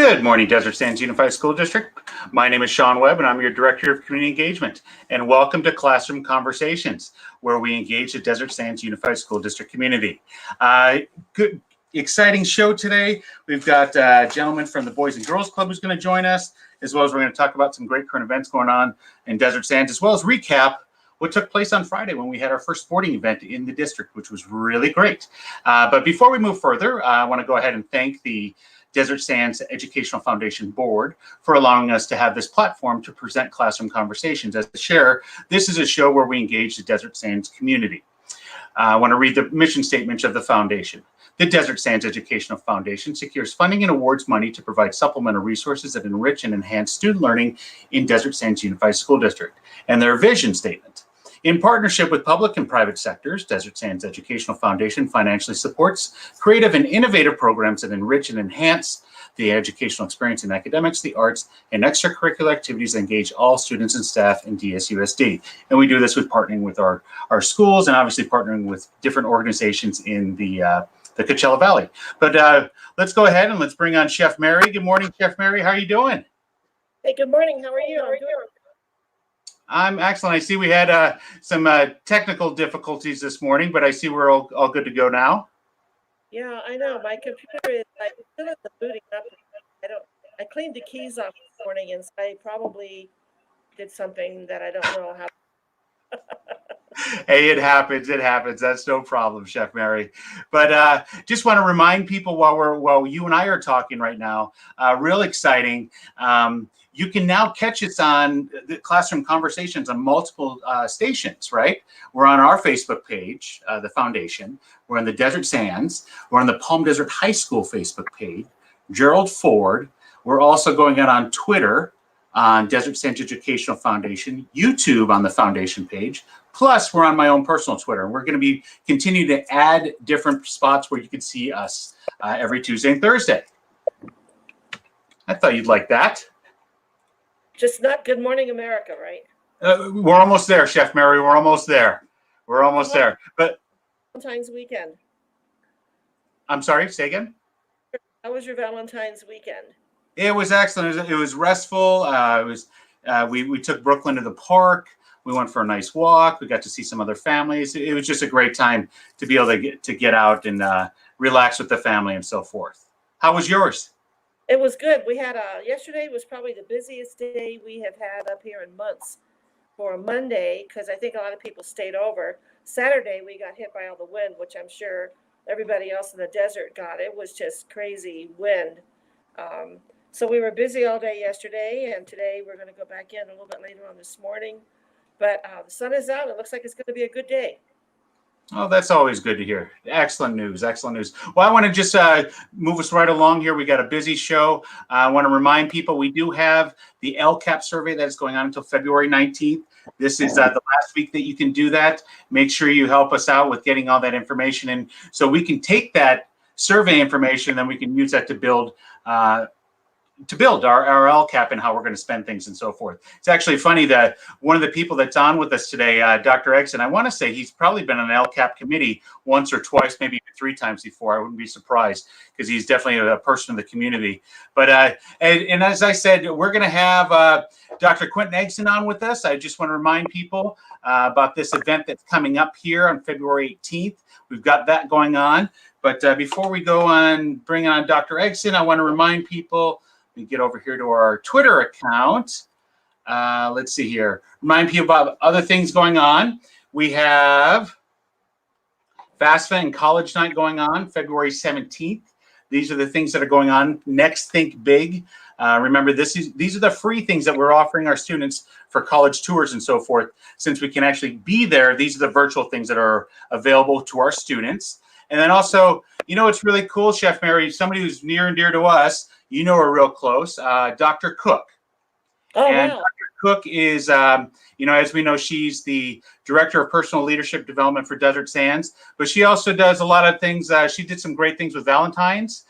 Good morning, Desert Sands Unified School District. My name is Sean Webb, and I'm your Director of Community Engagement. And welcome to Classroom Conversations, where we engage the Desert Sands Unified School District community. Good, exciting show today. We've got a gentleman from the Boys and Girls Club who's going to join us, as well as we're going to talk about some great current events going on in Desert Sands, as well as recap what took place on Friday when we had our first sporting event in the district, which was really great. But before we move further, I want to go ahead and thank the Desert Sands Educational Foundation Board for allowing us to have this platform to present Classroom Conversations. As a share, this is a show where we engage the Desert Sands community. I want to read the mission statement of the foundation. The Desert Sands Educational Foundation secures funding and awards money to provide supplemental resources that enrich and enhance student learning in Desert Sands Unified School District. And their vision statement. In partnership with public and private sectors, Desert Sands Educational Foundation financially supports creative and innovative programs that enrich and enhance the educational experience in academics, the arts, and extracurricular activities that engage all students and staff in DSUSD. And we do this with partnering with our schools and obviously partnering with different organizations in the Coachella Valley. But let's go ahead and let's bring on Chef Mary. Good morning, Chef Mary. How are you doing? Hey, good morning. How are you? I'm excellent. I see we had some technical difficulties this morning, but I see we're all good to go now. Yeah, I know. My computer is still at the booting up. I cleaned the keys off this morning, and so I probably did something that I don't know how. Hey, it happens. It happens. That's no problem, Chef Mary. But just want to remind people while you and I are talking right now, real exciting. You can now catch us on the Classroom Conversations on multiple stations, right? We're on our Facebook page, the foundation. We're on the Desert Sands. We're on the Palm Desert High School Facebook page, Gerald Ford. We're also going out on Twitter on Desert Sands Educational Foundation, YouTube on the foundation page. Plus, we're on my own personal Twitter. We're going to be continue to add different spots where you can see us every Tuesday and Thursday. I thought you'd like that. Just not Good Morning America, right? We're almost there, Chef Mary. We're almost there. We're almost there. But Valentine's weekend. I'm sorry, say again? How was your Valentine's weekend? It was excellent. It was restful. We took Brooklyn to the park. We went for a nice walk. We got to see some other families. It was just a great time to be able to get out and relax with the family and so forth. How was yours? It was good. We had yesterday was probably the busiest day we have had up here in months for a Monday, because I think a lot of people stayed over. Saturday, we got hit by all the wind, which I'm sure everybody else in the desert got. It was just crazy wind. So we were busy all day yesterday, and today we're going to go back in a little bit later on this morning. But the sun is out. It looks like it's going to be a good day. Oh, that's always good to hear. Excellent news. Excellent news. Well, I want to just move us right along here. We got a busy show. I want to remind people we do have the LCAP survey that is going on until February 19th. This is the last week that you can do that. Make sure you help us out with getting all that information in so we can take that survey information and then we can use that to build our LCAP and how we're going to spend things and so forth. It's actually funny that one of the people that's on with us today, Dr. Eggson, I want to say he's probably been on an LCAP committee once or twice, maybe 3 times before. I wouldn't be surprised because he's definitely a person in the community. But and as I said, we're going to have Dr. Quentin Eggson on with us. I just want to remind people about this event that's coming up here on February 18th. We've got that going on. But before we go on, bring on Dr. Eggson, I want to remind people. We get over here to our Twitter account. Let's see here. Remind people about other things going on. We have FAFSA and College Night going on February 17th. These are the things that are going on. Next, Think Big. Remember, these are the free things that we're offering our students for college tours and so forth. Since we can actually be there, these are the virtual things that are available to our students. And then also, you know, it's really cool, Chef Mary, somebody who's near and dear to us, you know her real close, Dr. Cook. Oh, and wow. Dr. Cook is, as we know, she's the Director of Personal Leadership Development for Desert Sands, but she also does a lot of things. She did some great things with Valentine's.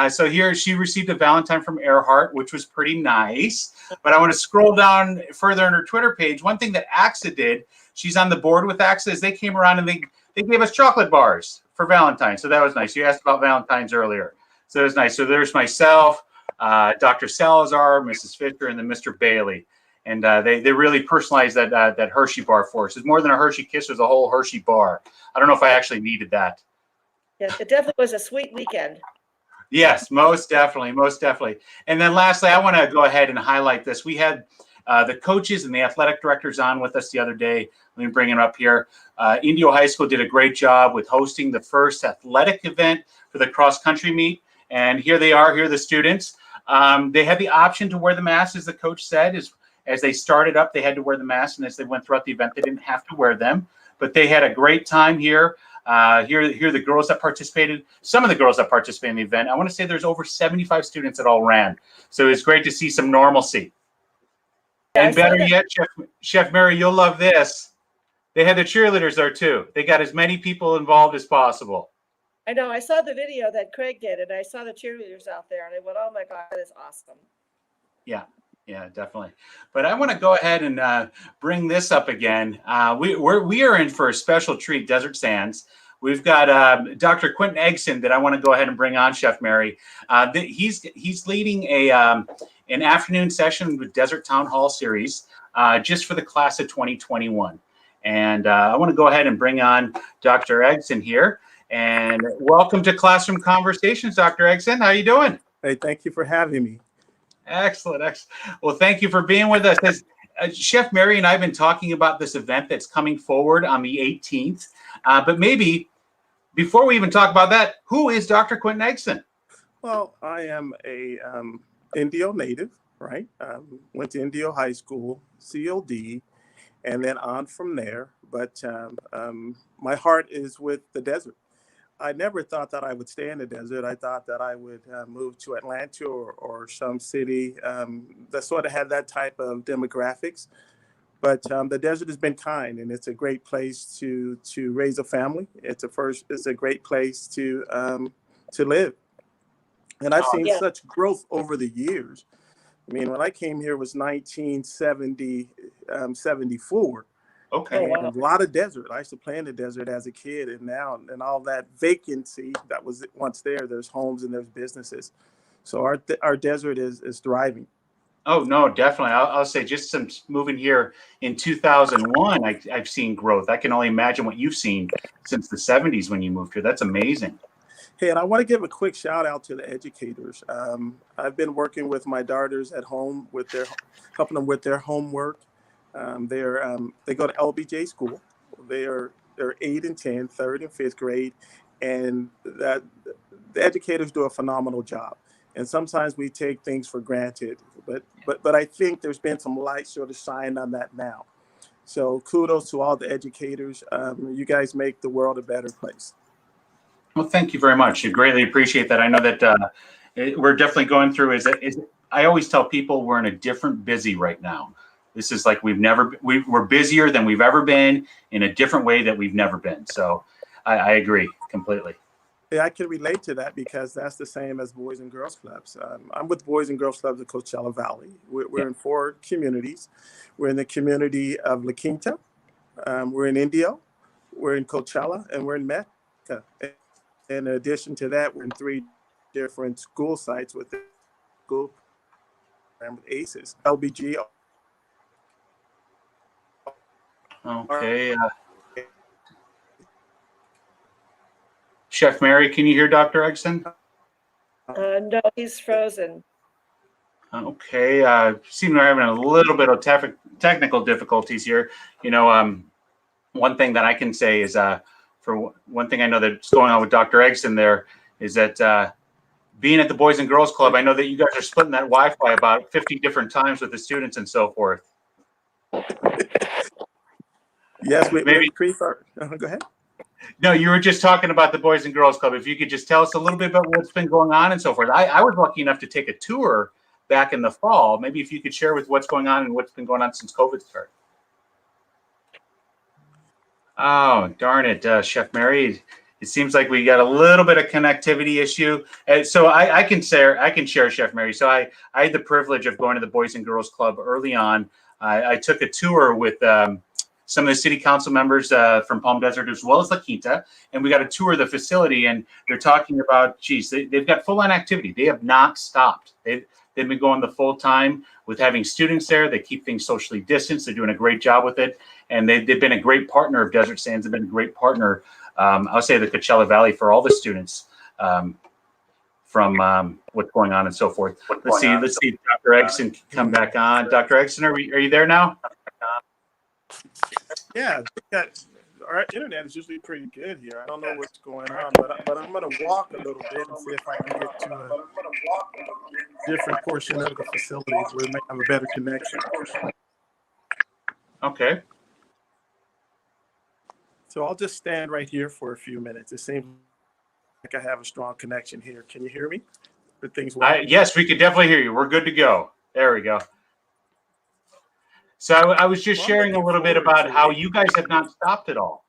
So here she received a Valentine from Earhart, which was pretty nice. But I want to scroll down further on her Twitter page. One thing that AXA did, she's on the board with AXA, is they came around and they gave us chocolate bars for Valentine's. So that was nice. You asked about Valentine's earlier. So it was nice. So there's myself, Dr. Salazar, Mrs. Fisher, and then Mr. Bailey. And they really personalized that Hershey bar for us. It's more than a Hershey Kiss, it was a whole Hershey bar. I don't know if I actually needed that. Yeah, it definitely was a sweet weekend. Yes, most definitely, most definitely. And then lastly, I want to go ahead and highlight this. We had the coaches and the athletic directors on with us the other day. Let me bring them up here. Indio High School did a great job with hosting the first athletic event for the cross-country meet. And here they are, here are the students. They had the option to wear the mask, as the coach said. As they started up, they had to wear the mask. And as they went throughout the event, they didn't have to wear them. But they had a great time here. Here the girls that participated, some of the girls that participated in the event. I want to say there's over 75 students that all ran. So it's great to see some normalcy. Yeah, And better yet, Chef Mary, you'll love this. They had the cheerleaders there too. They got as many people involved as possible. I know. I saw the video that Craig did, and I saw the cheerleaders out there, and I went, "Oh my God, that is awesome." Yeah, definitely. But I want to go ahead and bring this up again. We are in for a special treat, Desert Sands. We've got Dr. Quentin Eggson that I want to go ahead and bring on, Chef Mary. He's leading an afternoon session with Desert Town Hall series just for the class of 2021. And I want to go ahead and bring on Dr. Eggson here. And welcome to Classroom Conversations, Dr. Eggson. How are you doing? Hey, thank you for having me. Excellent. Well, thank you for being with us. Chef Mary and I have been talking about this event that's coming forward on the 18th. But maybe before we even talk about that, who is Dr. Quentin Eggson? Well, I am a Indio native, right? Went to Indio High School, COD, and then on from there. But my heart is with the desert. I never thought that I would stay in the desert. I thought that I would move to Atlanta or some city that sort of had that type of demographics. But the desert has been kind, and it's a great place to raise a family. It's a great place to live. And I've seen such growth over the years. I mean, when I came here, it was 1974. Okay. Oh, wow. A lot of desert. I used to play in the desert as a kid, and now, and all that vacancy that was once there, there's homes and there's businesses. So our desert is thriving. Oh, no, definitely. I'll say just since moving here in 2001, I've seen growth. I can only imagine what you've seen since the 70s when you moved here. That's amazing. Hey, and I want to give a quick shout out to the educators. I've been working with my daughters at home helping them with their homework. They go to LBJ school. They're 8 and 10, 3rd and 5th grade, and the educators do a phenomenal job. And sometimes we take things for granted, but I think there's been some light sort of shine on that now. So kudos to all the educators. You guys make the world a better place. Well, thank you very much. I greatly appreciate that. I know that we're definitely going through. I always tell people we're in a different busy right now. This is like we're busier than we've ever been in a different way that we've never been. So I agree completely. Yeah, I can relate to that because that's the same as Boys and Girls Clubs. I'm with Boys and Girls Clubs of Coachella Valley. We're in 4 communities. We're in the community of La Quinta. We're in Indio. We're in Coachella, and we're in Mecca. In addition to that, we're in 3 different school sites with the school program with ACES, LBG. Okay. Chef Mary, can you hear Dr. Eggson? No, he's frozen. Okay. Seem we're having a little bit of technical difficulties here. You know, one thing that I can say is, for one thing I know that's going on with Dr. Eggson there is that being at the Boys and Girls Club, I know that you guys are splitting that Wi-Fi about 50 different times with the students and so forth. Yes, maybe. Go ahead. No, you were just talking about the Boys and Girls Club. If you could just tell us a little bit about what's been going on and so forth. I was lucky enough to take a tour back in the fall. Maybe if you could share with what's going on and what's been going on since COVID started. Oh, darn it, Chef Mary. It seems like we got a little bit of connectivity issue. So I can share, Chef Mary. So I had the privilege of going to the Boys and Girls Club early on. I took a tour with some of the city council members from Palm Desert as well as La Quinta, and we got a tour of the facility, and they're talking about, geez, they've got full-on activity. They have not stopped. They've been going the full time with having students there. They keep things socially distanced. They're doing a great job with it, and they've been a great partner of Desert Sands. They've been a great partner, I'll say, the Coachella Valley for all the students from what's going on and so forth. Let's see if Dr. Eggson can come back on. Dr. Eggson, are you there now? Yeah, our internet is usually pretty good here. I don't know what's going on, but I'm going to walk a little bit and see if I can get to a different portion of the facilities where we may have a better connection. Okay. So I'll just stand right here for a few minutes. It seems like I have a strong connection here. Can you hear me? Are things well? Yes, we can definitely hear you. We're good to go. There we go. So I was just sharing a little bit about how you guys have not stopped at all.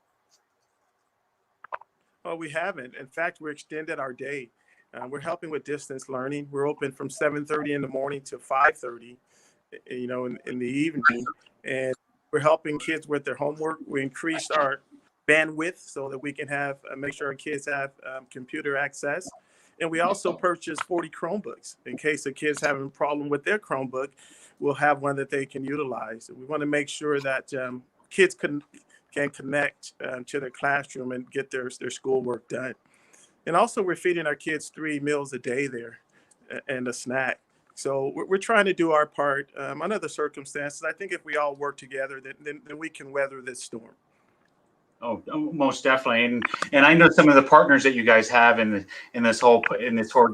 Well, we haven't. In fact, we're extended our day. We're helping with distance learning. We're open from 7:30 in the morning to 5:30, in the evening. And we're helping kids with their homework. We increased our bandwidth so that we can make sure our kids have computer access. And we also purchased 40 Chromebooks in case the kids having a problem with their Chromebook. We'll have one that they can utilize. We want to make sure that kids can connect to their classroom and get their schoolwork done. And also, we're feeding our kids 3 meals a day there and a snack. So we're trying to do our part. Under the circumstances, I think if we all work together, then we can weather this storm. Oh, most definitely, and I know some of the partners that you guys have in this whole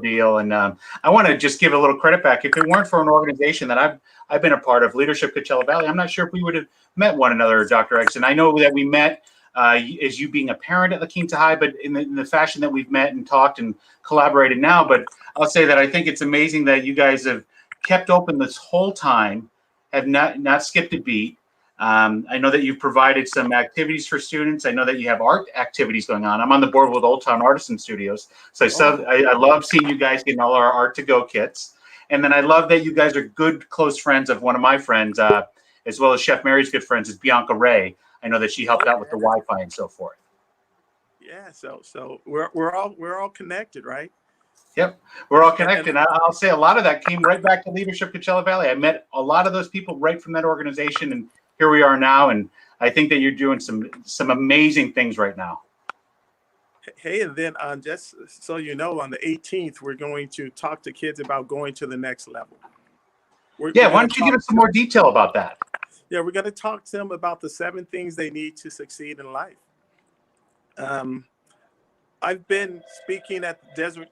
deal, and I want to just give a little credit back. If it weren't for an organization that I've been a part of, Leadership Coachella Valley, I'm not sure if we would have met one another, Dr. Eggson. I know that we met as you being a parent at La Quinta High, but in the fashion that we've met and talked and collaborated now. But I'll say that I think it's amazing that you guys have kept open this whole time, have not skipped a beat. I know that you've provided some activities for students. I know that you have art activities going on. I'm on the board with Old Town Artisan Studios. So I love seeing you guys getting all our Art to Go kits. And then I love that you guys are good, close friends of one of my friends, as well as Chef Mary's good friends, is Bianca Ray. I know that she helped out with the Wi-Fi and so forth. Yeah, so we're all connected, right? Yep, we're all connected. I'll say a lot of that came right back to Leadership Coachella Valley. I met a lot of those people right from that organization, and here we are now, and I think that you're doing some amazing things right now. Hey, and then just so you know, on the 18th, we're going to talk to kids about going to the next level. Why don't you give us some more detail about that? Yeah, we're going to talk to them about the 7 things they need to succeed in life. I've been speaking at the Desert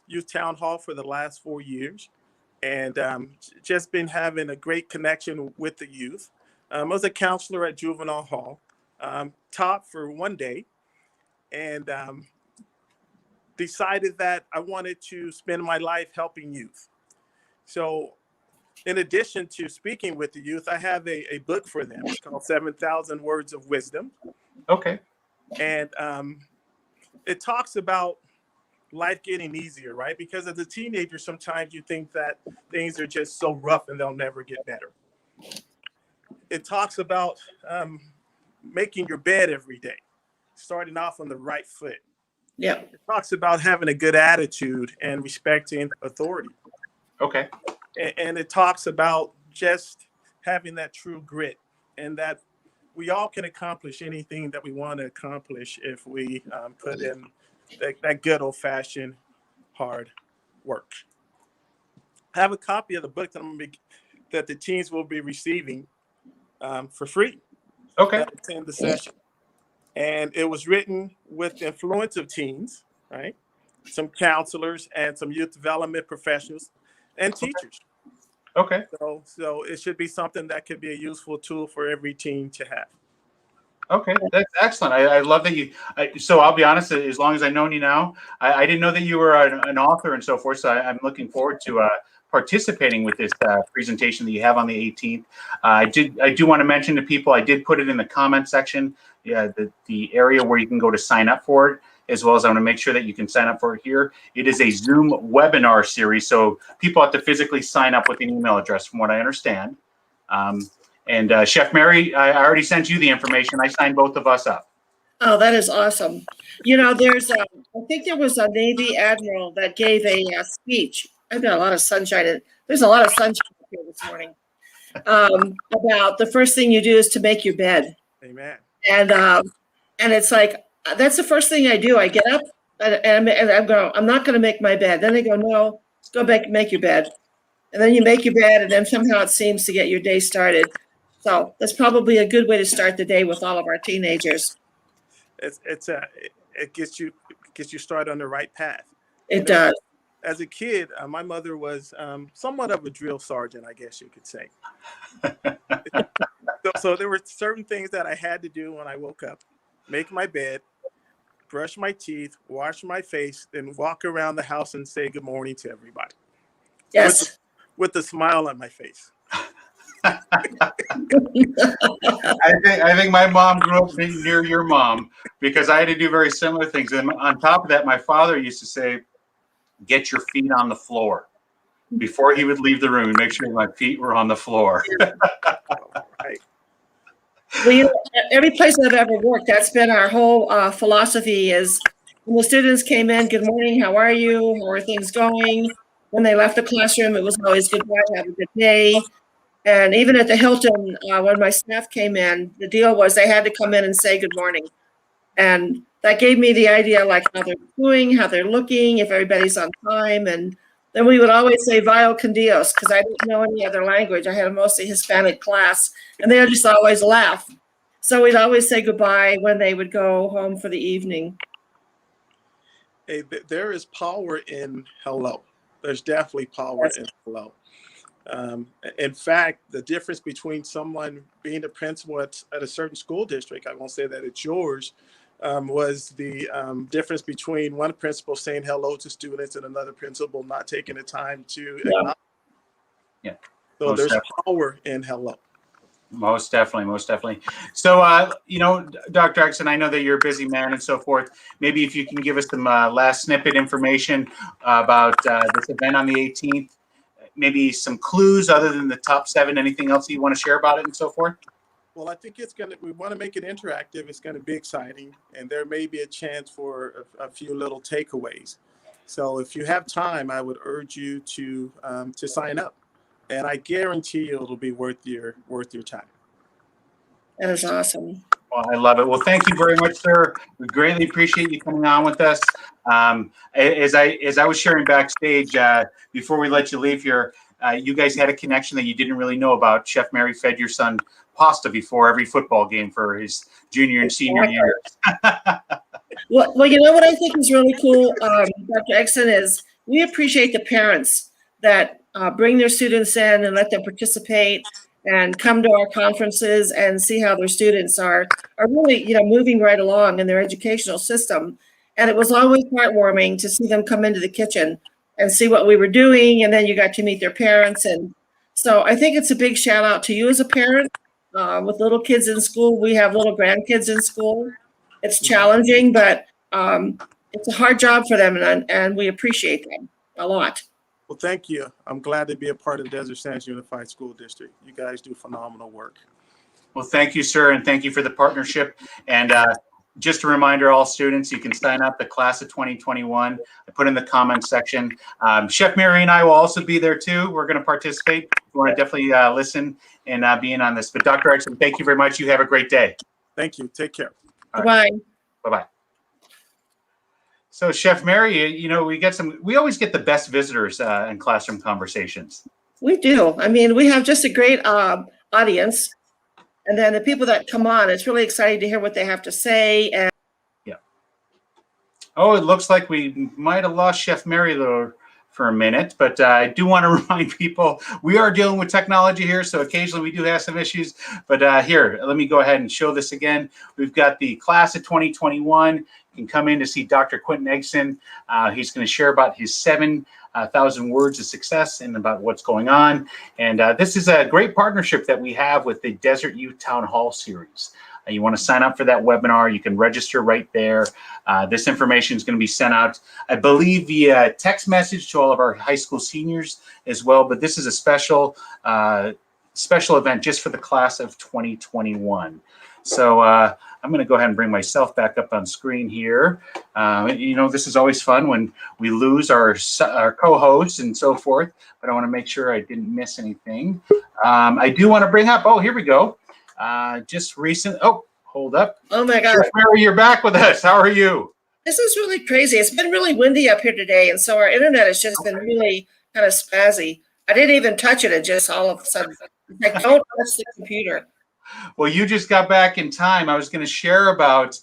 Youth Town Hall for the last 4 years, and just been having a great connection with the youth. I was a counselor at Juvenile Hall, taught for 1 day, and decided that I wanted to spend my life helping youth. So in addition to speaking with the youth, I have a book for them. It's called 7,000 Words of Wisdom. Okay. And it talks about life getting easier, right? Because as a teenager, sometimes you think that things are just so rough and they'll never get better. It talks about making your bed every day, starting off on the right foot. Yeah. It talks about having a good attitude and respecting authority. Okay. And it talks about just having that true grit, and that we all can accomplish anything that we want to accomplish if we put in that good old-fashioned hard work. I have a copy of the book that the teens will be receiving for free. Okay. Attend the session. And it was written with the influence of teens, right? Some counselors and some youth development professionals and teachers. Okay. So it should be something that could be a useful tool for every teen to have. Okay, that's excellent. I love that you. So I'll be honest. As long as I've known you now, I didn't know that you were an author and so forth. So I'm looking forward to participating with this presentation that you have on the 18th. I do want to mention to people. I did put it in the comment section. Yeah, the area where you can go to sign up for it, as well as I want to make sure that you can sign up for it here. It is a Zoom webinar series, so people have to physically sign up with an email address, from what I understand. And Chef Mary, I already sent you the information. I signed both of us up. Oh, that is awesome. You know, I think there was a Navy admiral that gave a speech. I've got a lot of sunshine. There's a lot of sunshine here this morning. About the first thing you do is to make your bed. Amen. And it's like, that's the first thing I do. I get up and I'm not going to make my bed. Then they go, no, go back and make your bed. And then you make your bed, and then somehow it seems to get your day started. So that's probably a good way to start the day with all of our teenagers. It gets you started on the right path. It does. As a kid, my mother was somewhat of a drill sergeant, I guess you could say. So there were certain things that I had to do when I woke up: make my bed, brush my teeth, wash my face, then walk around the house and say good morning to everybody. Yes. With a smile on my face. I think my mom grew up near your mom, because I had to do very similar things. And on top of that, my father used to say, "Get your feet on the floor." Before he would leave the room, make sure my feet were on the floor. Right. Well, every place I've ever worked, that's been our whole philosophy is when the students came in, good morning, how are you? How are things going? When they left the classroom, it was always goodbye, have a good day. And even at the Hilton, when my staff came in, the deal was they had to come in and say good morning. And that gave me the idea, like how they're doing, how they're looking, if everybody's on time. And then we would always say "Vaya con Dios," because I didn't know any other language. I had a mostly Hispanic class, and they would just always laugh. So we'd always say goodbye when they would go home for the evening. Hey, there is power in hello. There's definitely power in hello. In fact, the difference between someone being a principal at a certain school district, I won't say that it's yours, was the difference between one principal saying hello to students and another principal not taking the time to acknowledge. Yeah. So Most there's definitely. power in hello. Most definitely. So, Dr. Exon, I know that you're a busy man and so forth. Maybe if you can give us some last snippet information about this event on the 18th, maybe some clues other than the top 7, anything else you want to share about it and so forth? Well, I think we want to make it interactive. It's going to be exciting, and there may be a chance for a few little takeaways. So if you have time, I would urge you to sign up, and I guarantee you it'll be worth your time. That is awesome. Well, I love it. Well, thank you very much, sir. We greatly appreciate you coming on with us. As I was sharing backstage, before we let you leave here, you guys had a connection that you didn't really know about. Chef Mary fed your son pasta before every football game for his junior and senior years. Well, you know what I think is really cool, Dr. Exon, is we appreciate the parents that bring their students in and let them participate and come to our conferences and see how their students are really, moving right along in their educational system. And it was always heartwarming to see them come into the kitchen and see what we were doing. And then you got to meet their parents. And so I think it's a big shout out to you as a parent. With little kids in school, we have little grandkids in school. It's challenging, but it's a hard job for them, and we appreciate them a lot. Well, thank you. I'm glad to be a part of Desert Sands Unified School District. You guys do phenomenal work. Well, thank you, sir, and thank you for the partnership. And just a reminder, all students, you can sign up the class of 2021. I put in the comments section. Chef Mary and I will also be there too. We're going to participate. We want to definitely listen and be in on this. But Dr. Exon, thank you very much. You have a great day. Thank you. Take care. Bye-bye. Bye-bye. So Chef Mary, we always get the best visitors in classroom conversations. We do. I mean, we have just a great audience. And then the people that come on, it's really exciting to hear what they have to say. And yeah. Oh, it looks like we might have lost Chef Mary for a minute, but I do want to remind people we are dealing with technology here, so occasionally we do have some issues. But here, let me go ahead and show this again. We've got the class of 2021. You can come in to see Dr. Quentin Eggson. He's going to share about his 7,000 words of success and about what's going on. And this is a great partnership that we have with the Desert Youth Town Hall series. You want to sign up for that webinar, you can register right there. This information is going to be sent out, I believe, via text message to all of our high school seniors as well. But this is a special special event just for the class of 2021. So I'm going to go ahead and bring myself back up on screen here. This is always fun when we lose our co-hosts and so forth, but I want to make sure I didn't miss anything. I do want to bring up, here we go. Hold up. Oh my God. Chef Mary, you're back with us. How are you? This is really crazy. It's been really windy up here today, and so our internet has just been really kind of spazzy. I didn't even touch it, and just all of a sudden, don't touch the computer. Well, you just got back in time. I was going to share about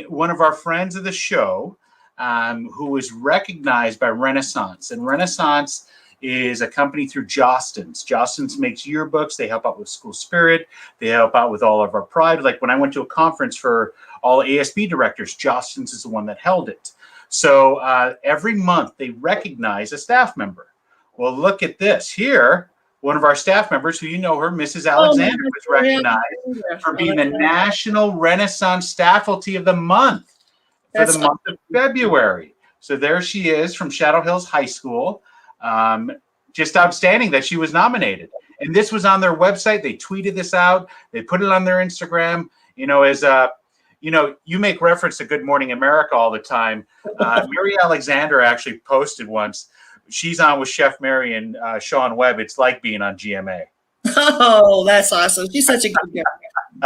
one of our friends of the show who was recognized by Renaissance. And Renaissance is a company through Jostens. Jostens makes yearbooks. They help out with school spirit. They help out with all of our pride. Like when I went to a conference for all ASB directors, Jostens is the one that held it. So every month they recognize a staff member. Well, look at this here. One of our staff members, who you know her, Mrs. Alexander, was recognized for being the National Renaissance Staffalty of the Month for the month of February. So there she is from Shadow Hills High School. Just outstanding that she was nominated. And this was on their website. They tweeted this out. They put it on their Instagram. You make reference to Good Morning America all the time. Mary Alexander actually posted once. She's on with Chef Mary and Sean Webb. It's like being on GMA. Oh, that's awesome. She's such a good girl.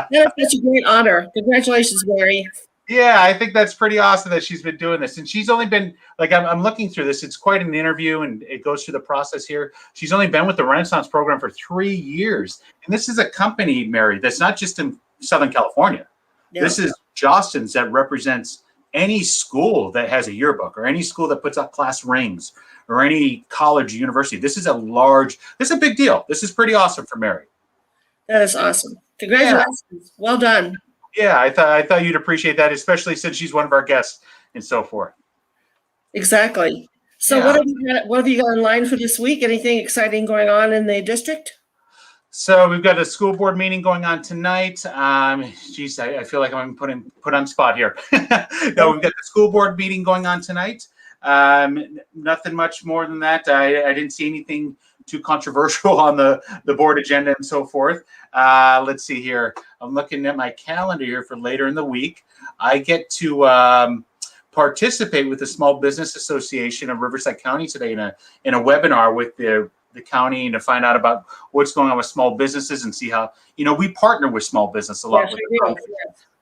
That is such a great honor. Congratulations, Mary. Yeah, I think that's pretty awesome that she's been doing this. And she's only been, I'm looking through this. It's quite an interview, and it goes through the process here. She's only been with the Renaissance program for 3 years. And this is a company, Mary, that's not just in Southern California. Yeah. This is Jostens that represents any school that has a yearbook or any school that puts up class rings or any college or university. This is a big deal. This is pretty awesome for Mary. That is awesome. Congratulations. Yeah. Well done. Yeah, I thought you'd appreciate that, especially since she's one of our guests and so forth. Exactly. So yeah. What have you got in line for this week? Anything exciting going on in the district? So we've got a school board meeting going on tonight. I feel like I'm put on spot here. No, we've got the school board meeting going on tonight. Nothing much more than that. I didn't see anything too controversial on the board agenda and so forth. Let's see here. I'm looking at my calendar here for later in the week. I get to participate with the Small Business Association of Riverside County today in a webinar with the county and to find out about what's going on with small businesses and see how, we partner with small business a lot. Yes,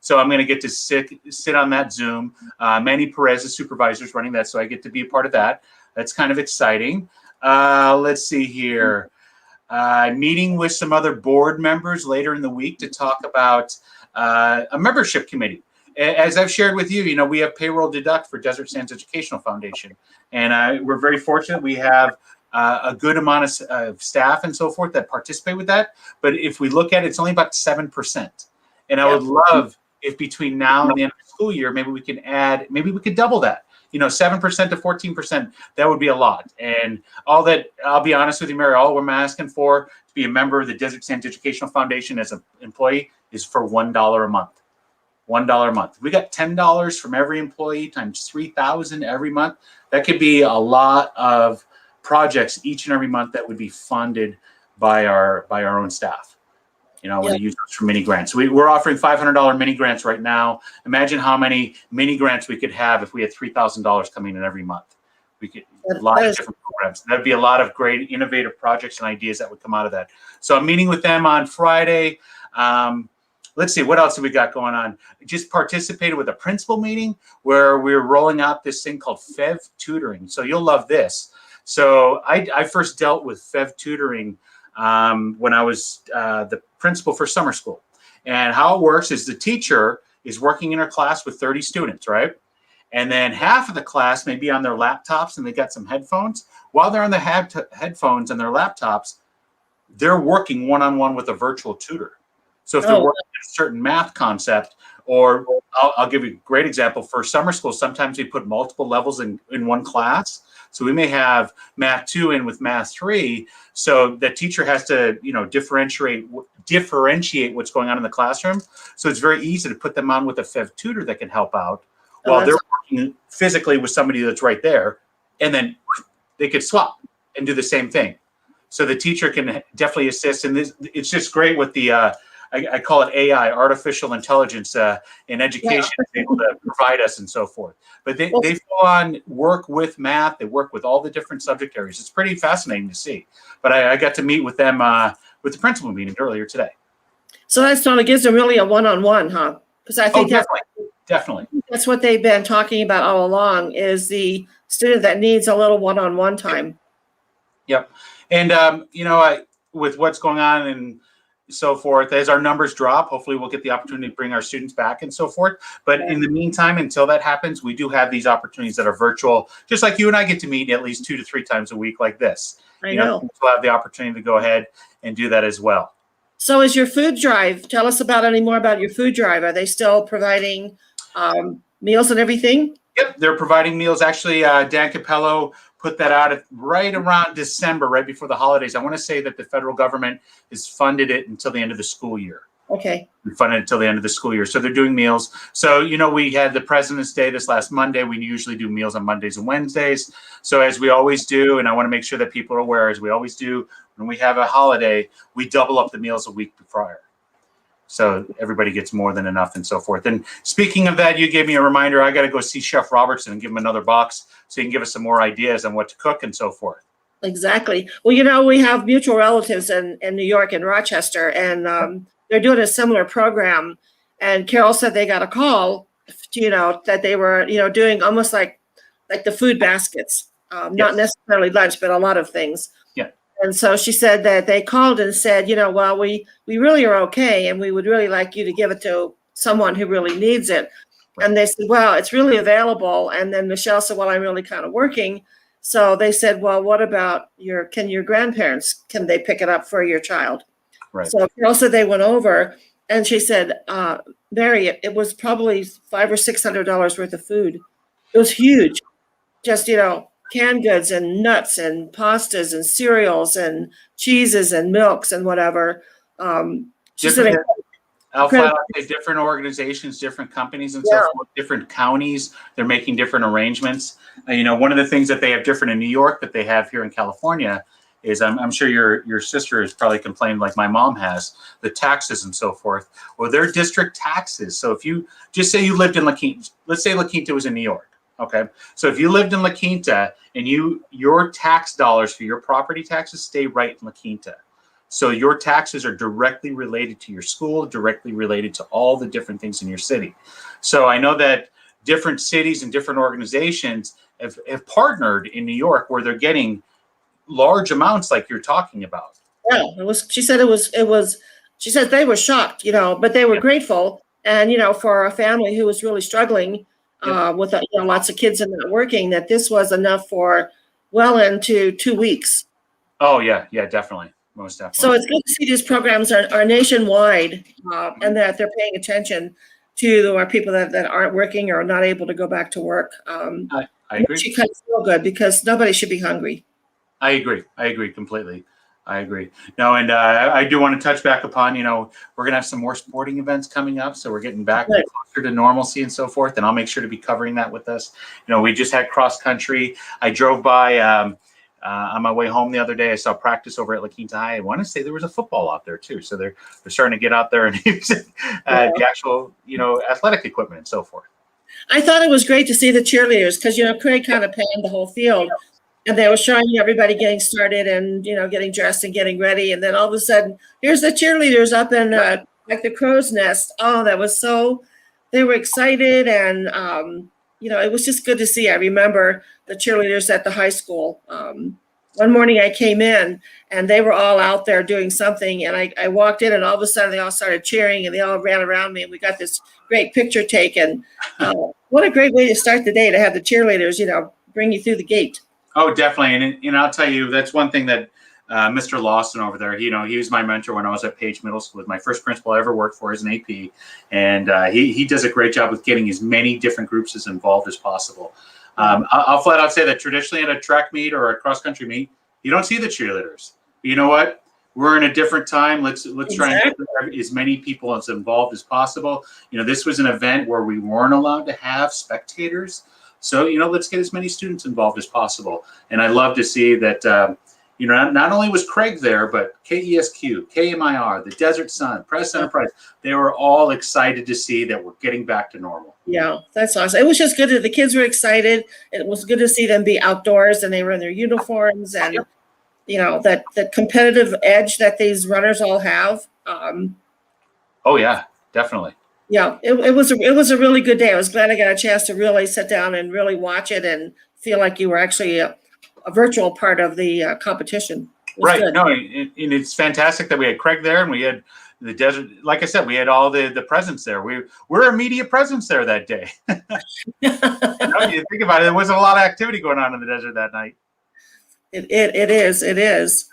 so I'm going to get to sit on that Zoom. Manny Perez, the supervisor, is running that, so I get to be a part of that. That's kind of exciting. Let's see here. Meeting with some other board members later in the week to talk about a membership committee. As I've shared with you, we have payroll deduct for Desert Sands Educational Foundation. And we're very fortunate. We have a good amount of staff and so forth that participate with that. But if we look at it, it's only about 7%. And I would love if between now and the end of the school year, maybe we could double that. 7% to 14%, that would be a lot. And all that, I'll be honest with you, Mary, all we're asking for to be a member of the Desert Sands Educational Foundation as an employee is for $1 a month. $1 a month. We got $10 from every employee times 3,000 every month. That could be a lot of projects each and every month that would be funded by our own staff. When they use those for mini grants. We're offering $500 mini grants right now. Imagine how many mini grants we could have if we had $3,000 coming in every month. We could a lot of different programs. That'd be a lot of great innovative projects and ideas that would come out of that. So I'm meeting with them on Friday. Let's see, what else have we got going on? Just participated with a principal meeting where we're rolling out this thing called FEV tutoring. So you'll love this. So I first dealt with FEV tutoring when I was the principal for summer school. And how it works is the teacher is working in her class with 30 students, right? And then half of the class may be on their laptops and they got some headphones. While they're on the headphones and their laptops, they're working one-on-one with a virtual tutor. So if they're working on a certain math concept, or I'll give you a great example. For summer school, sometimes we put multiple levels in one class. So we may have Math 2 in with Math 3. So the teacher has to, differentiate what's going on in the classroom. So it's very easy to put them on with a FEV tutor that can help out while they're working physically with somebody that's right there. And then they could swap and do the same thing. so the teacher can definitely assist. And this, it's just great with the I call it AI, artificial intelligence in education, able to provide us and so forth. But they full on work with math. They work with all the different subject areas. It's pretty fascinating to see. But I got to meet with them with the principal meeting earlier today. So that's not, it gives them really a one-on-one, huh? Because I think definitely. That's what they've been talking about all along, is the student that needs a little one-on-one time. Yep. And, you know, with what's going on and so forth, as our numbers drop, hopefully we'll get the opportunity to bring our students back and so forth. But in the meantime, until that happens, we do have these opportunities that are virtual, just like you and I get to meet at least 2 to 3 times a week like this. I know. We'll have the opportunity to go ahead and do that as well. So is your food drive, tell us about any more about your food drive. Are they still providing meals and everything? Yep, they're providing meals. Actually, Dan Capello put that out right around December, right before the holidays. I want to say that the federal government has funded it until the end of the school year. Okay. We funded it until the end of the school year. So they're doing meals. So, you know, we had the President's Day this last Monday. We usually do meals on Mondays and Wednesdays. So as we always do, and I want to make sure that people are aware, as we always do, when we have a holiday, we double up the meals a week prior. So everybody gets more than enough and so forth. And speaking of that, you gave me a reminder. I got to go see Chef Robertson and give him another box so he can give us some more ideas on what to cook and so forth. Exactly. Well, you know, we have mutual relatives in New York and Rochester, and they're doing a similar program. And Carol said they got a call, you know, that they were, you know, doing almost like the food baskets, not necessarily lunch, but a lot of things. Yeah. And so she said that they called and said, you know, well, we really are okay, and we would really like you to give it to someone who really needs it. And they said, well, it's really available. And then Michelle said, well, I'm really kind of working. So they said, well, what about your grandparents, can they pick it up for your child? Right. So Carol said they went over, and she said, Mary, it was probably $500 or $600 worth of food. It was huge. Just, you know, canned goods and nuts and pastas and cereals and cheeses and milks and whatever. She said, I'll flat out say different organizations, different companies and so forth, different counties, they're making different arrangements. You know, one of the things that they have different in New York that they have here in California is, I'm sure your sister has probably complained like my mom has, the taxes and so forth. Well, they're district taxes. So if you just say you lived in La Quinta, let's say La Quinta was in New York. Okay. So if you lived in La Quinta and your tax dollars for your property taxes stay right in La Quinta. So your taxes are directly related to your school, directly related to all the different things in your city. So I know that different cities and different organizations have partnered in New York where they're getting large amounts like you're talking about. Yeah, she said she said they were shocked, you know, but they were grateful. And, you know, for a family who was really struggling with, you know, lots of kids and not working, that this was enough for well into 2 weeks. Oh, yeah. Yeah, definitely. Most definitely. So it's good to see these programs are nationwide, and that they're paying attention to our people that aren't working or not able to go back to work. I agree. She kind of feel good because nobody should be hungry. I agree completely. I agree. No, and I do want to touch back upon, you know, we're going to have some more sporting events coming up. So we're getting back closer to normalcy and so forth. And I'll make sure to be covering that with us. You know, we just had cross country. I drove by on my way home the other day. I saw practice over at La Quinta High. I want to say there was a football out there too. So they're starting to get out there and use the actual, you know, athletic equipment and so forth. I thought it was great to see the cheerleaders because, you know, Craig kind of panned the whole field. And they were showing everybody getting started and, you know, getting dressed and getting ready. And then all of a sudden, here's the cheerleaders up in like the crow's nest. Oh, that was they were excited. And, you know, it was just good to see. I remember the cheerleaders at the high school. One morning I came in and they were all out there doing something. And I walked in and all of a sudden they all started cheering and they all ran around me. And we got this great picture taken. What a great way to start the day to have the cheerleaders, you know, bring you through the gate. Oh, definitely. And I'll tell you, that's one thing that Mr. Lawson over there, you know, he was my mentor when I was at Page Middle School. My first principal I ever worked for as an AP. And he does a great job with getting as many different groups as involved as possible. I'll flat out say that traditionally at a track meet or a cross-country meet, you don't see the cheerleaders. But you know what? We're in a different time. Let's try and get as many people as involved as possible. You know, this was an event where we weren't allowed to have spectators. So, you know, let's get as many students involved as possible. And I love to see that, you know, not only was Craig there, but KESQ, KMIR, the Desert Sun, Press Enterprise, they were all excited to see that we're getting back to normal. Yeah, that's awesome. It was just good. The kids were excited. It was good to see them be outdoors and they were in their uniforms and, you know, that the competitive edge that these runners all have. Oh yeah, definitely. Yeah, it was a really good day. I was glad I got a chance to really sit down and really watch it and feel like you were actually a virtual part of the competition. It was Right. good. No, and it's fantastic that we had Craig there and we had the desert. Like I said, we had all the presence there. We're a media presence there that day. You know, you think about it, there wasn't a lot of activity going on in the desert that night. It is.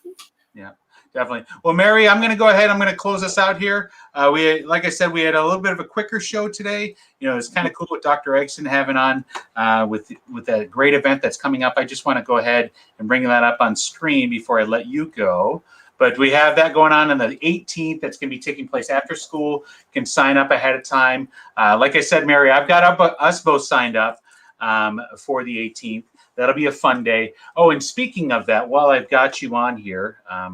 Yeah, definitely. Well, Mary, I'm going to go ahead. I'm going to close us out here. Like I said, we had a little bit of a quicker show today. You know, it's kind of cool with Dr. Eggson having on with that great event that's coming up. I just want to go ahead and bring that up on screen before I let you go. But we have that going on the 18th. That's going to be taking place after school. You can sign up ahead of time. Like I said, Mary, I've got us both signed up for the 18th. That'll be a fun day. Oh, and speaking of that, while I've got you on here, let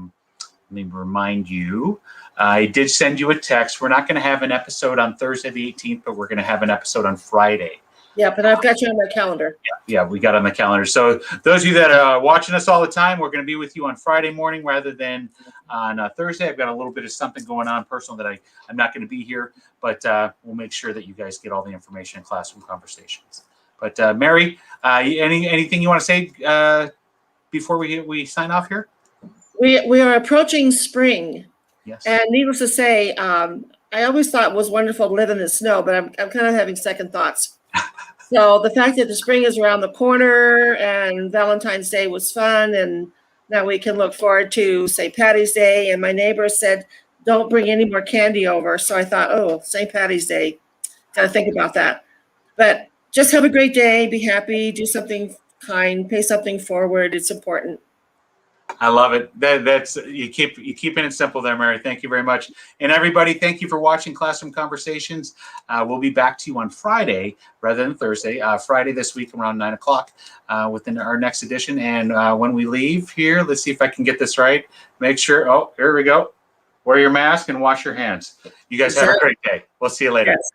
me remind you, I did send you a text. We're not going to have an episode on Thursday the 18th, but we're going to have an episode on Friday. Yeah, but I've got you on my calendar. Yeah, we got on the calendar. So those of you that are watching us all the time, we're going to be with you on Friday morning rather than on Thursday. I've got a little bit of something going on personal that I'm not going to be here, but we'll make sure that you guys get all the information in Classroom Conversations. But Mary, anything you want to say before we sign off here? We are approaching spring. Yes. And needless to say, I always thought it was wonderful to live in the snow, but I'm kind of having second thoughts. So the fact that the spring is around the corner and Valentine's Day was fun, and now we can look forward to St. Patty's Day. And my neighbor said, don't bring any more candy over. So I thought, oh, St. Patty's Day, got to think about that. But just have a great day, be happy, do something kind, pay something forward. It's important. I love it. That's you keeping it simple there, Mary. Thank you very much. And everybody, thank you for watching Classroom Conversations. We'll be back to you on Friday rather than Thursday. Friday this week around 9 o'clock within our next edition. And when we leave here, let's see if I can get this right. Make sure. Oh, here we go. Wear your mask and wash your hands. You guys have a great day. We'll see you later. Yes.